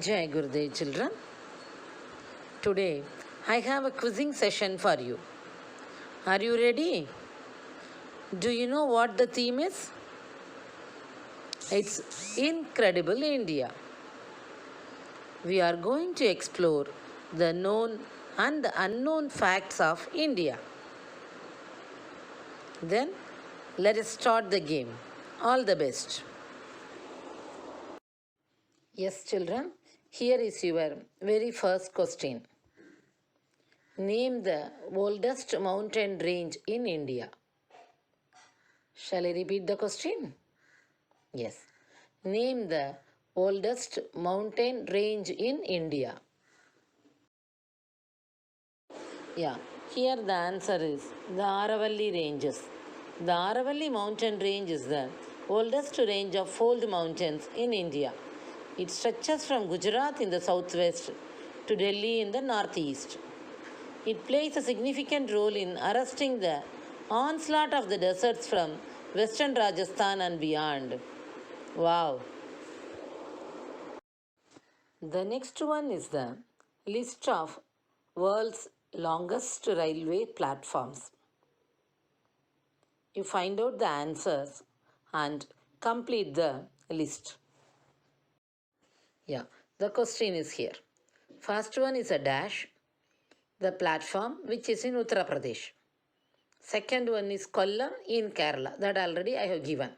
Jai Gurudev children. Today I have a quizzing session for you. Are you ready? Do you know what the theme is? It's Incredible India. We are going to explore the known and the unknown facts of India. Then let us start the game. All the best. Yes, children, here is your very first question. Name the oldest mountain range in India. Shall I repeat the question? Yes. Name the oldest mountain range in India. Yeah. Here the answer is the Aravalli Ranges. The Aravalli mountain range is the oldest range of fold mountains in India. It stretches from Gujarat in the southwest to Delhi in the northeast. It plays a significant role in arresting the onslaught of the deserts from western Rajasthan and beyond. Wow. The next one is the list of world's longest railway platforms. You find out the answers and complete the list. Yeah, the question is here. First one is a dash, the platform which is in Uttar Pradesh. Second one is Kollam in Kerala, that already I have given.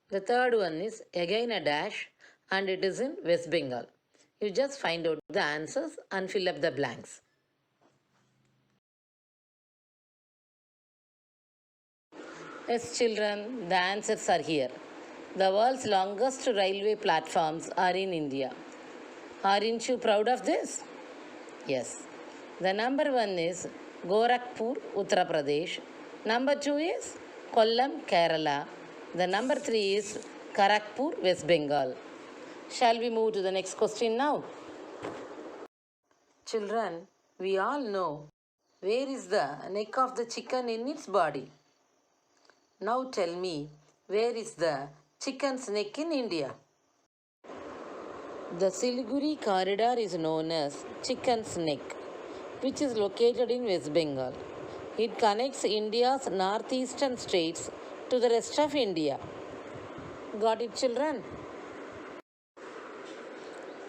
The third one is again a dash and it is in West Bengal. You just find out the answers and fill up the blanks. Yes, children, the answers are here. The world's longest railway platforms are in India. Aren't you proud of this? Yes. The number one is Gorakhpur, Uttar Pradesh. Number two is Kollam, Kerala. The number three is Kharagpur, West Bengal. Shall we move to the next question now? Children, we all know where is the neck of the chicken in its body. Now tell me, where is the chicken's neck in India? The Siliguri corridor is known as Chicken's Neck, which is located in West Bengal. It connects India's northeastern states to the rest of India. Got it, children?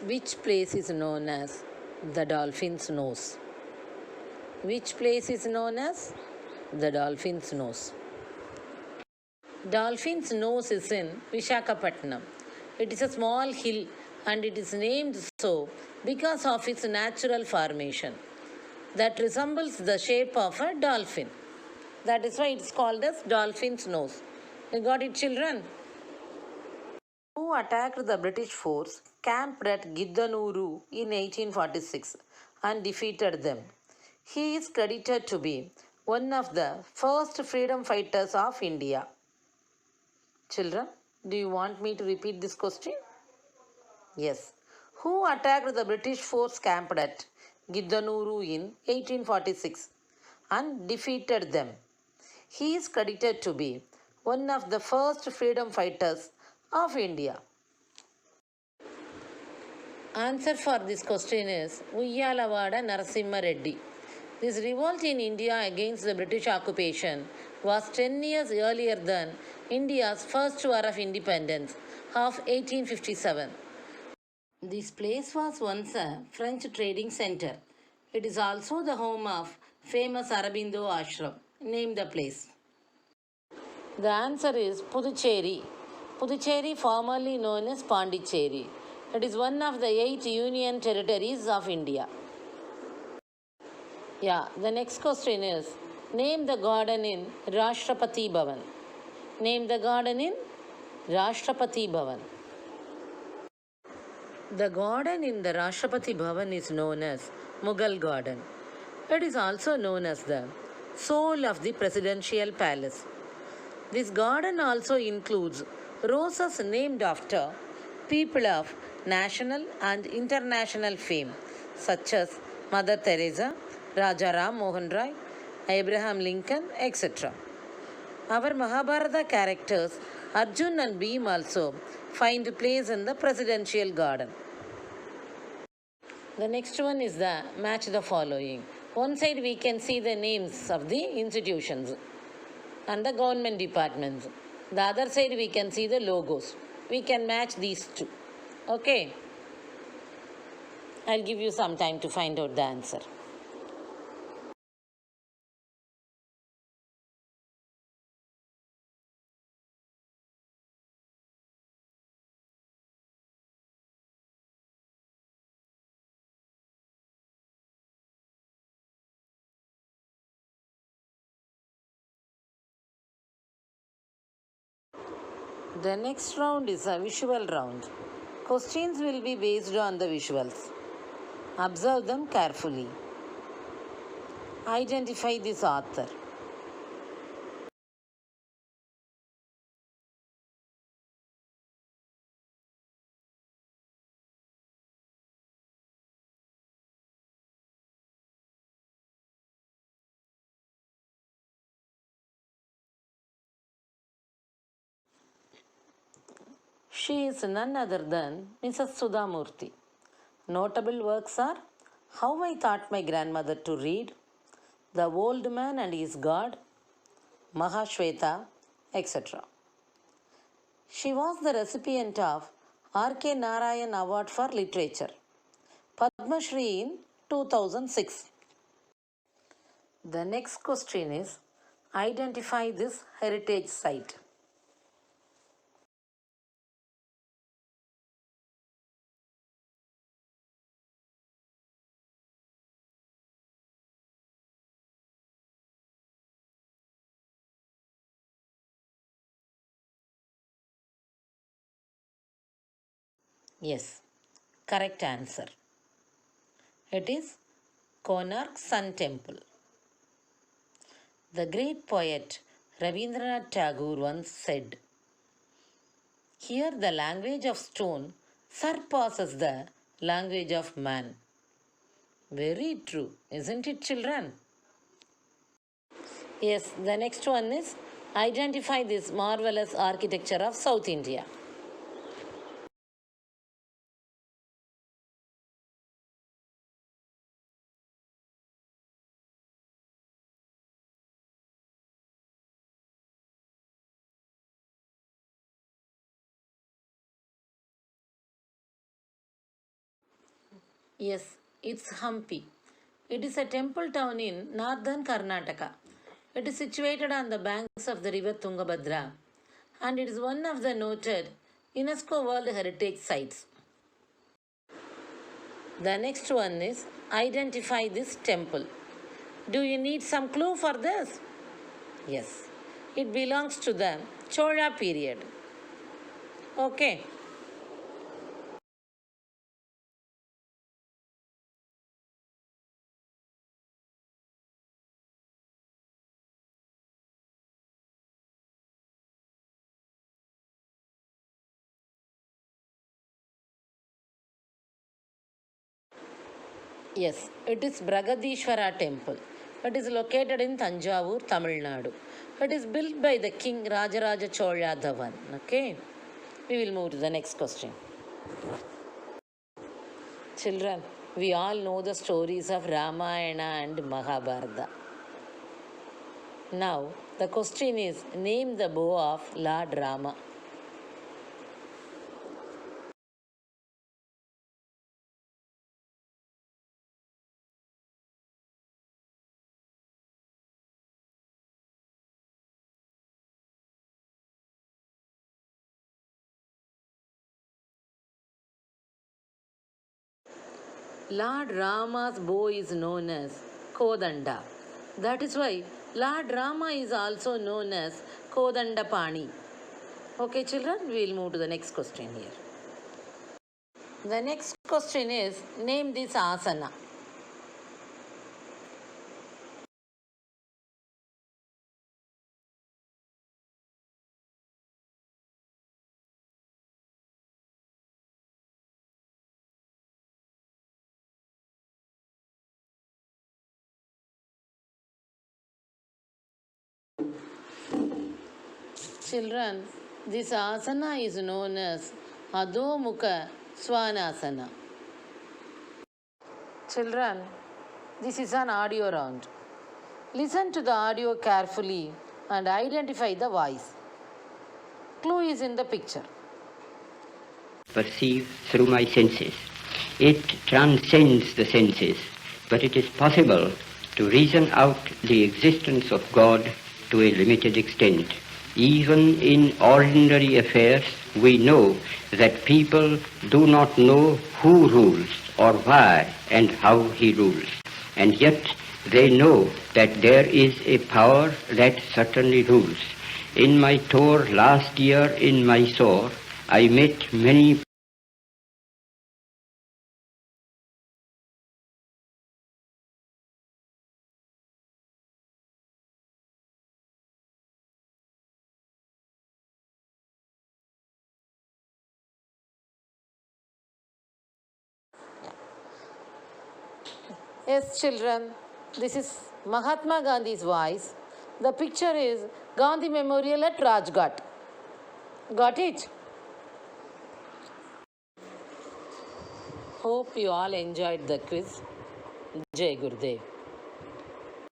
Which place is known as the Dolphin's Nose? Which place is known as the Dolphin's Nose? Dolphin's Nose is in Vishakhapatnam. It is a small hill and it is named so because of its natural formation that resembles the shape of a dolphin. That is why it is called as Dolphin's Nose. You got it, children? Who attacked the British force camped at Giddanuru in 1846 and defeated them? He is credited to be one of the first freedom fighters of India. Children, do you want me to repeat this question? Yes. Who attacked the British force camped at Giddanuru in 1846 and defeated them? He is credited to be one of the first freedom fighters of India. Answer for this question is Uyyalawada Narasimha Reddy. This revolt in India against the British occupation was 10 years earlier than India's first war of independence of 1857. This place was once a French trading center. It is also the home of famous Aurobindo Ashram. Name the place. The answer is Puducherry. Puducherry, formerly known as Pondicherry. It is one of the 8 union territories of India. Yeah, the next question is, name the garden in Rashtrapati Bhavan. Name the garden in Rashtrapati Bhavan. The garden in the Rashtrapati Bhavan is known as Mughal Garden. It is also known as the soul of the presidential palace. This garden also includes roses named after people of national and international fame, such as Mother Teresa, Raja Ram Mohan Roy, Abraham Lincoln, etc. Our Mahabharata characters Arjun and Bhim also find place in the presidential garden. The next one is the match the following. One side we can see the names of the institutions and the government departments. The other side we can see the logos. We can match these two. Okay. I'll give you some time to find out the answer. The next round is a visual round. Questions will be based on the visuals. Observe them carefully. Identify this author. She is none other than Mrs. Sudha Murthy. Notable works are How I Taught My Grandmother to Read, The Old Man and His God, Mahashweta, etc. She was the recipient of R.K. Narayan Award for Literature, Padma Shri in 2006. The next question is Identify this heritage site. Yes, correct answer. It is Konark Sun Temple. The great poet Rabindranath Tagore once said, Here the language of stone surpasses the language of man. Very true, isn't it, children? Yes, the next one is Identify this marvelous architecture of South India. Yes, it's Hampi. It is a temple town in northern Karnataka. It is situated on the banks of the river Tungabhadra and it is one of the noted UNESCO World Heritage Sites. The next one is Identify this temple. Do you need some clue for this? Yes, it belongs to the Chola period. Okay. Yes, it is Bragadishwara temple. It is located in Tanjavur, Tamil Nadu. It is built by the king Rajaraja Chola Dhawan. Okay, we will move to the next question. Children, we all know the stories of Ramayana and Mahabharata. Now, the question is name the bow of Lord Rama. Lord Rama's bow is known as Kodanda. That is why Lord Rama is also known as Kodandapani. Okay, children, we will move to the next question here. The next question is name this asana. Children, this asana is known as Adho Mukha Svanasana. Children, this is an audio round. Listen to the audio carefully and identify the voice. Clue is in the picture. Perceive through my senses. It transcends the senses, but it is possible to reason out the existence of God to a limited extent. Even in ordinary affairs, we know that people do not know who rules or why and how he rules. And yet they know that there is a power that certainly rules. In my tour last year in Mysore, I met many Yes, children, this is Mahatma Gandhi's voice. The picture is Gandhi Memorial at Rajghat. Got it? Hope you all enjoyed the quiz. Jai Gurudev.